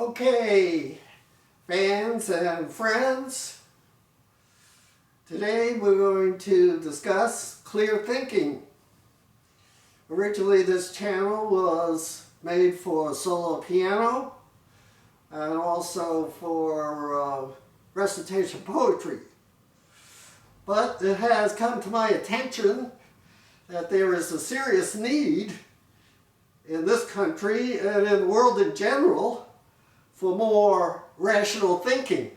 Okay, fans and friends, today we're going to discuss clear thinking. Originally this channel was made for solo piano and also for recitation poetry. But it has come to my attention that there is a serious need in this country and in the world in general for more rational thinking.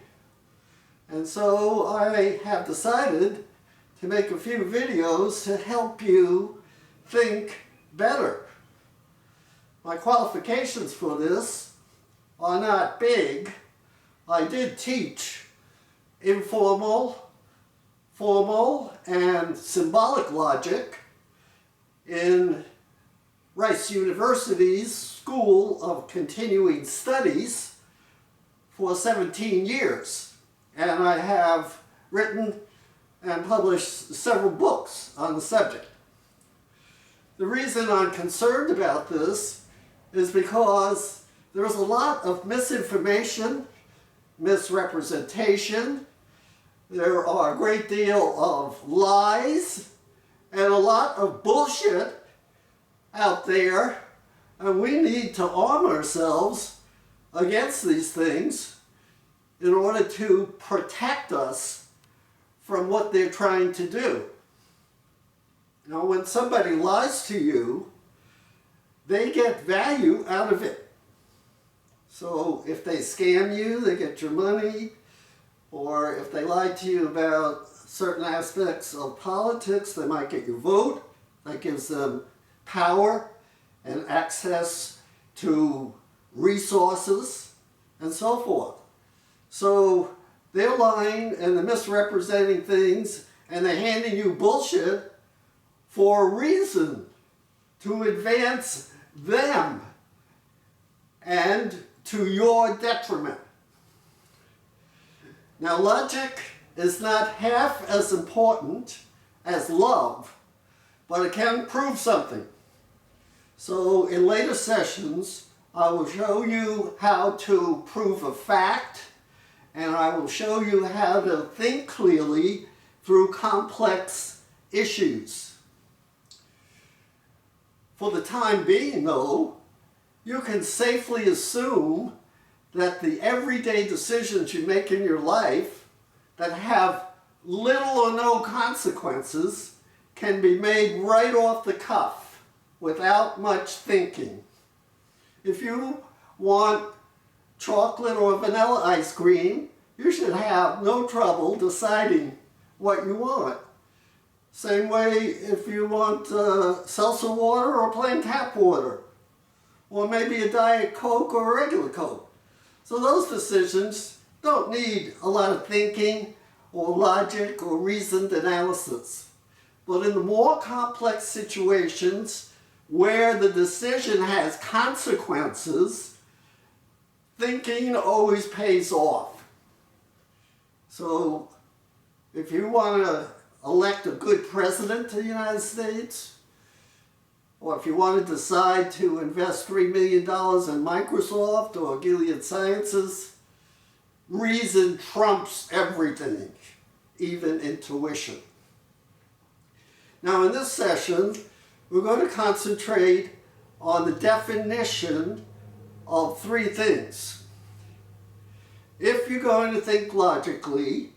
And so I have decided to make a few videos to help you think better. My qualifications for this are not big. I did teach informal, formal, and symbolic logic in Rice University's School of Continuing Studies for 17 years. And I have written and published several books on the subject. The reason I'm concerned about this is because there's a lot of misinformation, misrepresentation, there are a great deal of lies, and a lot of bullshit out there, and we need to arm ourselves against these things in order to protect us from what they're trying to do. Now, when somebody lies to you, they get value out of it. So if they scam you, they get your money, or if they lie to you about certain aspects of politics, they might get your vote. That gives them power and access to resources and so forth. So they're lying and they're misrepresenting things and they're handing you bullshit for a reason, to advance them and to your detriment. Now, logic is not half as important as love, but it can prove something. So in later sessions, I will show you how to prove a fact, and I will show you how to think clearly through complex issues. For the time being, though, you can safely assume that the everyday decisions you make in your life that have little or no consequences can be made right off the cuff without much thinking. If you want chocolate or vanilla ice cream, you should have no trouble deciding what you want. Same way if you want seltzer water or plain tap water, or maybe a Diet Coke or a regular Coke. So those decisions don't need a lot of thinking or logic or reasoned analysis. But in the more complex situations where the decision has consequences, thinking always pays off. So if you want to elect a good president to the United States, or if you want to decide to invest $3 million in Microsoft or Gilead Sciences, reason trumps everything, even intuition. Now in this session, we're going to concentrate on the definition of three things. If you're going to think logically,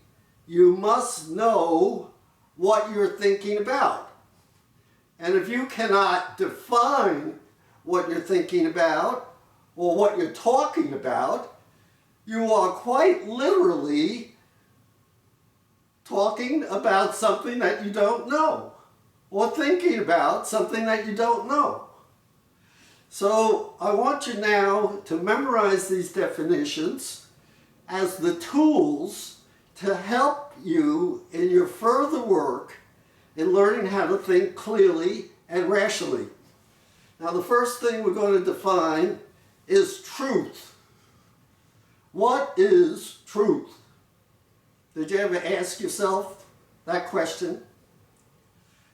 you must know what you're thinking about. And if you cannot define what you're thinking about or what you're talking about, you are quite literally talking about something that you don't know, or thinking about something that you don't know. So I want you now to memorize these definitions as the tools to help you in your further work in learning how to think clearly and rationally. Now, the first thing we're going to define is truth. What is truth? Did you ever ask yourself that question?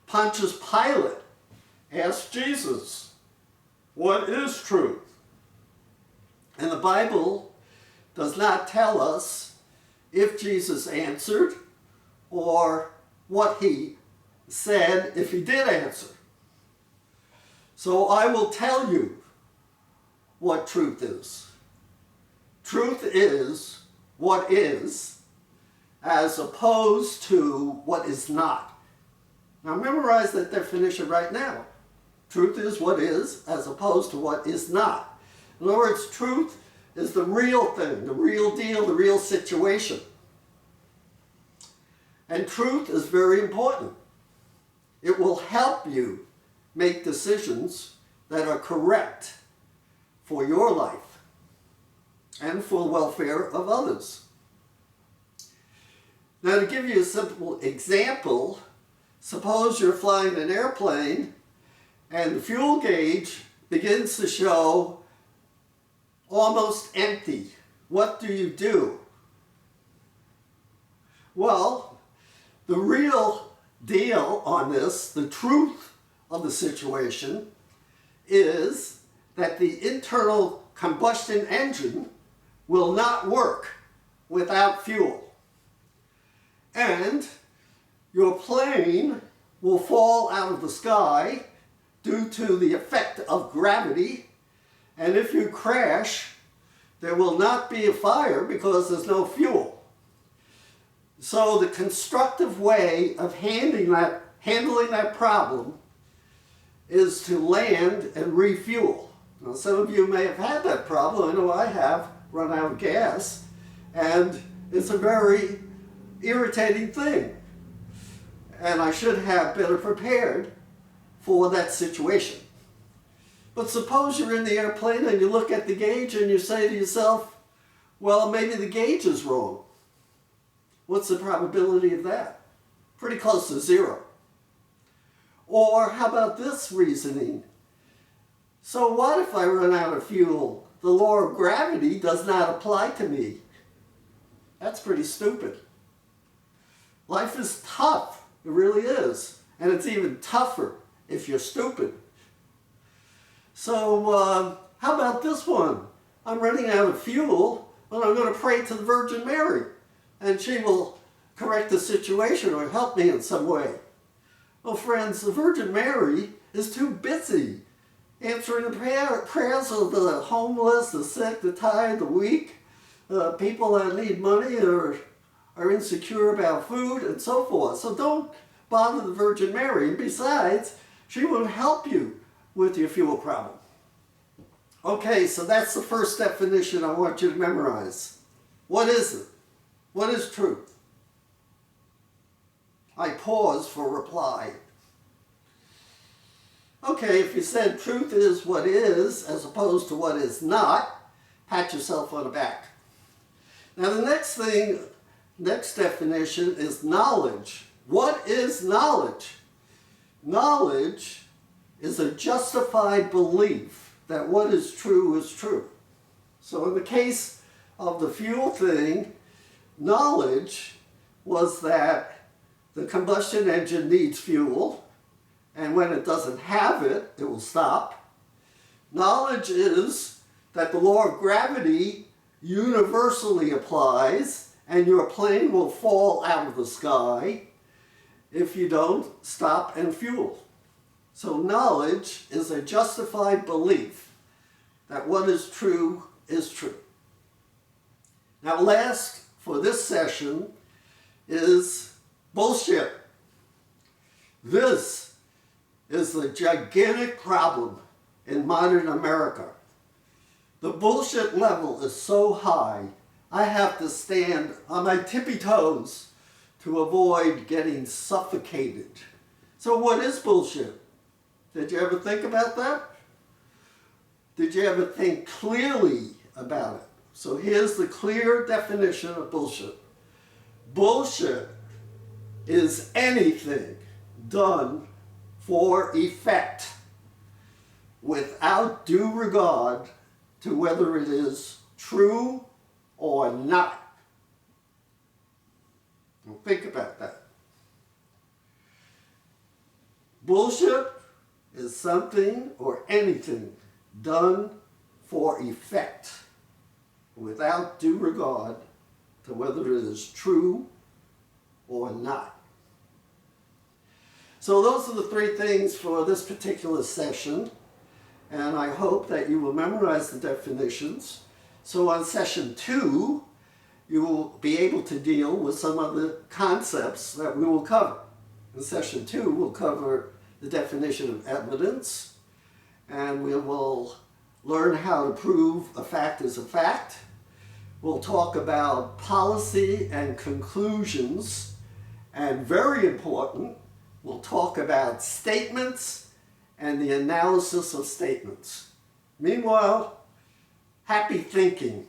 Pontius Pilate asked Jesus, what is truth? And the Bible does not tell us if Jesus answered or what he said if he did answer. So I will tell you what truth is. Truth is what is, as opposed to what is not. Now memorize that definition right now. Truth is what is, as opposed to what is not. In other words, truth is the real thing, the real deal, the real situation. And truth is very important. It will help you make decisions that are correct for your life and for the welfare of others. Now, to give you a simple example, suppose you're flying an airplane and the fuel gauge begins to show almost empty. What do you do? Well, the real deal on this, the truth of the situation, is that the internal combustion engine will not work without fuel. And your plane will fall out of the sky due to the effect of gravity. And if you crash, there will not be a fire because there's no fuel. So the constructive way of handling that problem is to land and refuel. Now, some of you may have had that problem. I know I have, run out of gas, and it's a very irritating thing. And I should have better prepared for that situation. But suppose you're in the airplane and you look at the gauge and you say to yourself, well, maybe the gauge is wrong. What's the probability of that? Pretty close to zero. Or how about this reasoning? So what if I run out of fuel? The law of gravity does not apply to me. That's pretty stupid. Life is tough. It really is. And it's even tougher if you're stupid. So how about this one? I'm running out of fuel, but I'm going to pray to the Virgin Mary, and she will correct the situation or help me in some way. Well, friends, the Virgin Mary is too busy answering the prayers of the homeless, the sick, the tired, the weak, people that need money or are insecure about food, and so forth. So don't bother the Virgin Mary. And besides, she won't help you with your fuel problem. Okay, so that's the first definition I want you to memorize. What is it? What is truth? I pause for reply. Okay, if you said truth is what is as opposed to what is not, pat yourself on the back. Now the next definition is knowledge. What is knowledge? Knowledge is a justified belief that what is true is true. So in the case of the fuel thing, knowledge was that the combustion engine needs fuel, and when it doesn't have it, it will stop. Knowledge is that the law of gravity universally applies, and your plane will fall out of the sky if you don't stop and fuel. So knowledge is a justified belief that what is true is true. Now last for this session is bullshit. This is the gigantic problem in modern America. The bullshit level is so high, I have to stand on my tippy toes to avoid getting suffocated. So what is bullshit? Did you ever think about that? Did you ever think clearly about it? So here's the clear definition of bullshit. Bullshit is anything done for effect without due regard to whether it is true or not. Now think about that. Bullshit is something or anything done for effect without due regard to whether it is true or not. So those are the three things for this particular session, and I hope that you will memorize the definitions. So on session 2, you will be able to deal with some of the concepts that we will cover. In session 2, we'll cover the definition of evidence, and we will learn how to prove a fact is a fact. We'll talk about policy and conclusions, and very important, we'll talk about statements and the analysis of statements. Meanwhile, happy thinking.